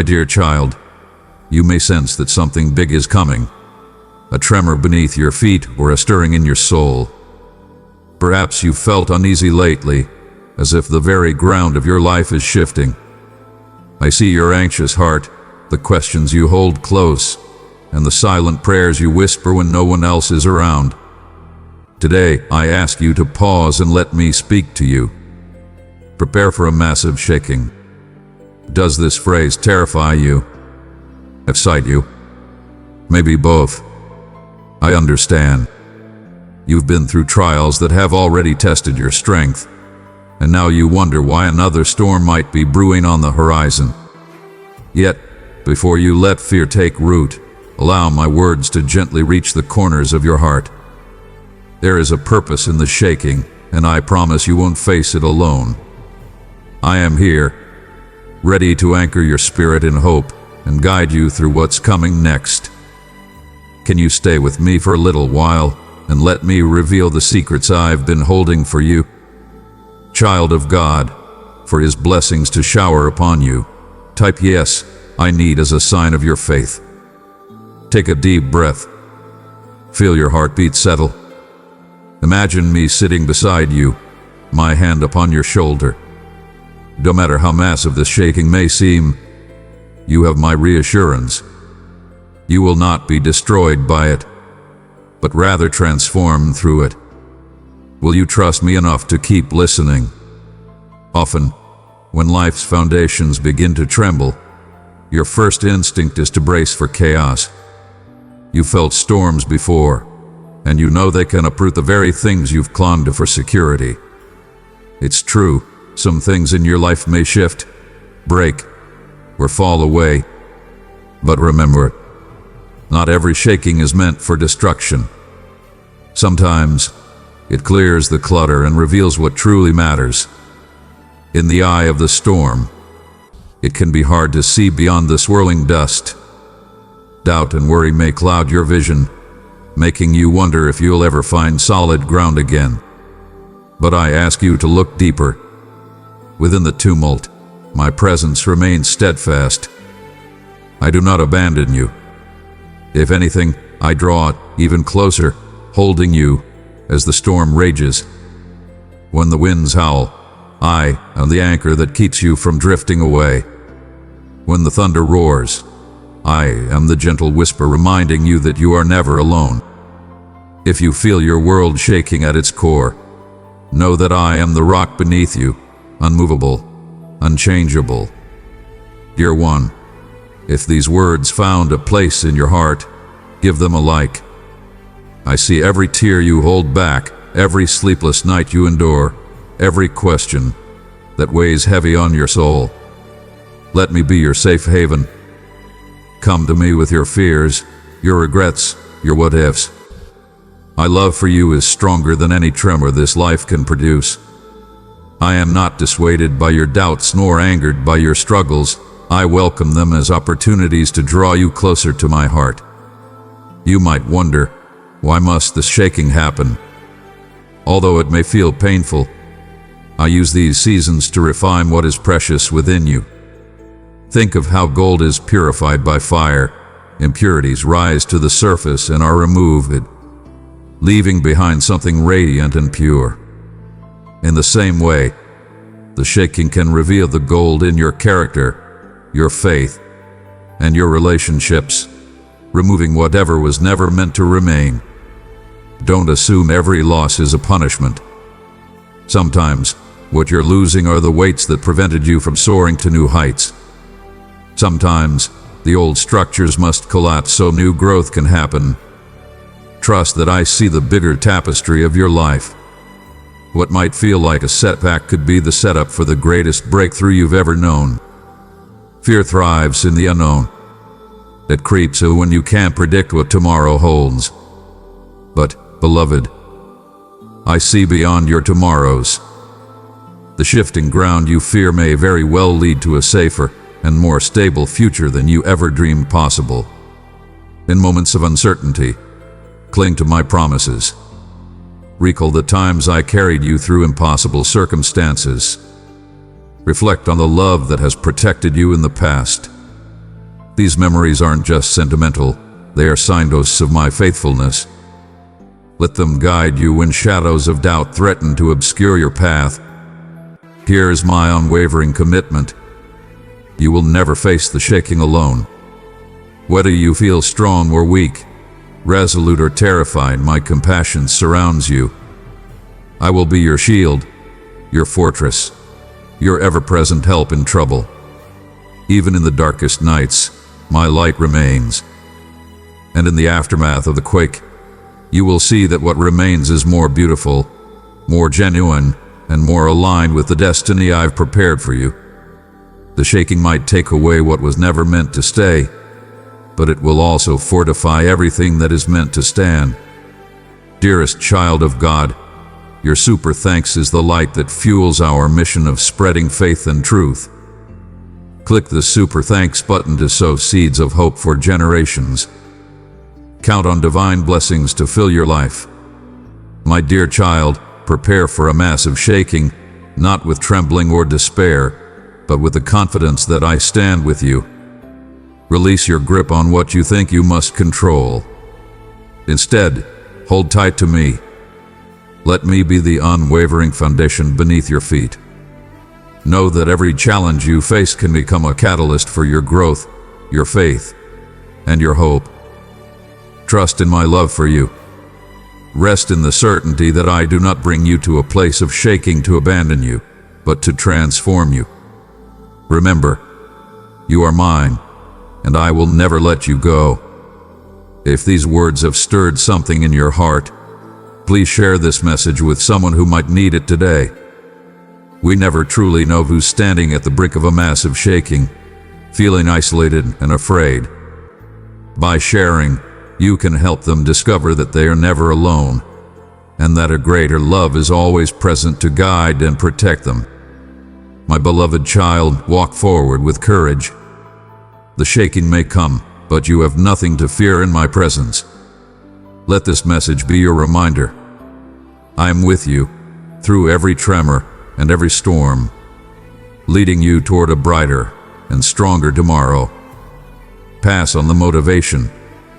My dear child, you may sense that something big is coming, a tremor beneath your feet or a stirring in your soul. Perhaps you've felt uneasy lately, as if the very ground of your life is shifting. I see your anxious heart, the questions you hold close, and the silent prayers you whisper when no one else is around. Today, I ask you to pause and let me speak to you. Prepare for a massive shaking. Does this phrase terrify you? Excite you? Maybe both. I understand. You've been through trials that have already tested your strength, and now you wonder why another storm might be brewing on the horizon. Yet, before you let fear take root, allow my words to gently reach the corners of your heart. There is a purpose in the shaking, and I promise you won't face it alone. I am here, ready to anchor your spirit in hope and guide you through what's coming next. Can you stay with me for a little while and let me reveal the secrets I've been holding for you? Child of God, for His blessings to shower upon you, type yes, I need as a sign of your faith. Take a deep breath. Feel your heartbeat settle. Imagine me sitting beside you, my hand upon your shoulder. No matter how massive this shaking may seem, you have my reassurance. You will not be destroyed by it, but rather transformed through it. Will you trust me enough to keep listening? Often, when life's foundations begin to tremble, your first instinct is to brace for chaos. You felt storms before, and you know they can uproot the very things you've clung to for security. It's true, some things in your life may shift, break, or fall away. But remember, not every shaking is meant for destruction. Sometimes, it clears the clutter and reveals what truly matters. In the eye of the storm, it can be hard to see beyond the swirling dust. Doubt and worry may cloud your vision, making you wonder if you'll ever find solid ground again. But I ask you to look deeper. Within the tumult, my presence remains steadfast. I do not abandon you. If anything, I draw even closer, holding you as the storm rages. When the winds howl, I am the anchor that keeps you from drifting away. When the thunder roars, I am the gentle whisper reminding you that you are never alone. If you feel your world shaking at its core, know that I am the rock beneath you, unmovable, unchangeable. Dear one, if these words found a place in your heart, give them a like. I see every tear you hold back, every sleepless night you endure, every question that weighs heavy on your soul. Let me be your safe haven. Come to me with your fears, your regrets, your what-ifs. My love for you is stronger than any tremor this life can produce. I am not dissuaded by your doubts nor angered by your struggles. I welcome them as opportunities to draw you closer to my heart. You might wonder, why must this shaking happen? Although it may feel painful, I use these seasons to refine what is precious within you. Think of how gold is purified by fire. Impurities rise to the surface and are removed, leaving behind something radiant and pure. In the same way, the shaking can reveal the gold in your character, your faith, and your relationships, removing whatever was never meant to remain. Don't assume every loss is a punishment. Sometimes, what you're losing are the weights that prevented you from soaring to new heights. Sometimes, the old structures must collapse so new growth can happen. Trust that I see the bigger tapestry of your life. What might feel like a setback could be the setup for the greatest breakthrough you've ever known. Fear thrives in the unknown. It creeps in when you can't predict what tomorrow holds. But, beloved, I see beyond your tomorrows. The shifting ground you fear may very well lead to a safer and more stable future than you ever dreamed possible. In moments of uncertainty, cling to my promises. Recall the times I carried you through impossible circumstances. Reflect on the love that has protected you in the past. These memories aren't just sentimental, they are signposts of my faithfulness. Let them guide you when shadows of doubt threaten to obscure your path. Here is my unwavering commitment. You will never face the shaking alone. Whether you feel strong or weak, resolute or terrified, my compassion surrounds you. I will be your shield, your fortress, your ever-present help in trouble. Even in the darkest nights, my light remains. And in the aftermath of the quake, you will see that what remains is more beautiful, more genuine, and more aligned with the destiny I've prepared for you. The shaking might take away what was never meant to stay, but it will also fortify everything that is meant to stand. Dearest child of God, your super thanks is the light that fuels our mission of spreading faith and truth. Click the super thanks button to sow seeds of hope for generations. Count on divine blessings to fill your life. My dear child, prepare for a massive shaking, not with trembling or despair, but with the confidence that I stand with you. Release your grip on what you think you must control. Instead, hold tight to me. Let me be the unwavering foundation beneath your feet. Know that every challenge you face can become a catalyst for your growth, your faith, and your hope. Trust in my love for you. Rest in the certainty that I do not bring you to a place of shaking to abandon you, but to transform you. Remember, you are mine, and I will never let you go. If these words have stirred something in your heart, please share this message with someone who might need it today. We never truly know who's standing at the brink of a massive shaking, feeling isolated and afraid. By sharing, you can help them discover that they are never alone, and that a greater love is always present to guide and protect them. My beloved child, walk forward with courage. The shaking may come, but you have nothing to fear in my presence. Let this message be your reminder. I am with you through every tremor and every storm, leading you toward a brighter and stronger tomorrow. Pass on the motivation.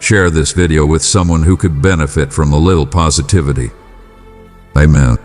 Share this video with someone who could benefit from a little positivity. Amen.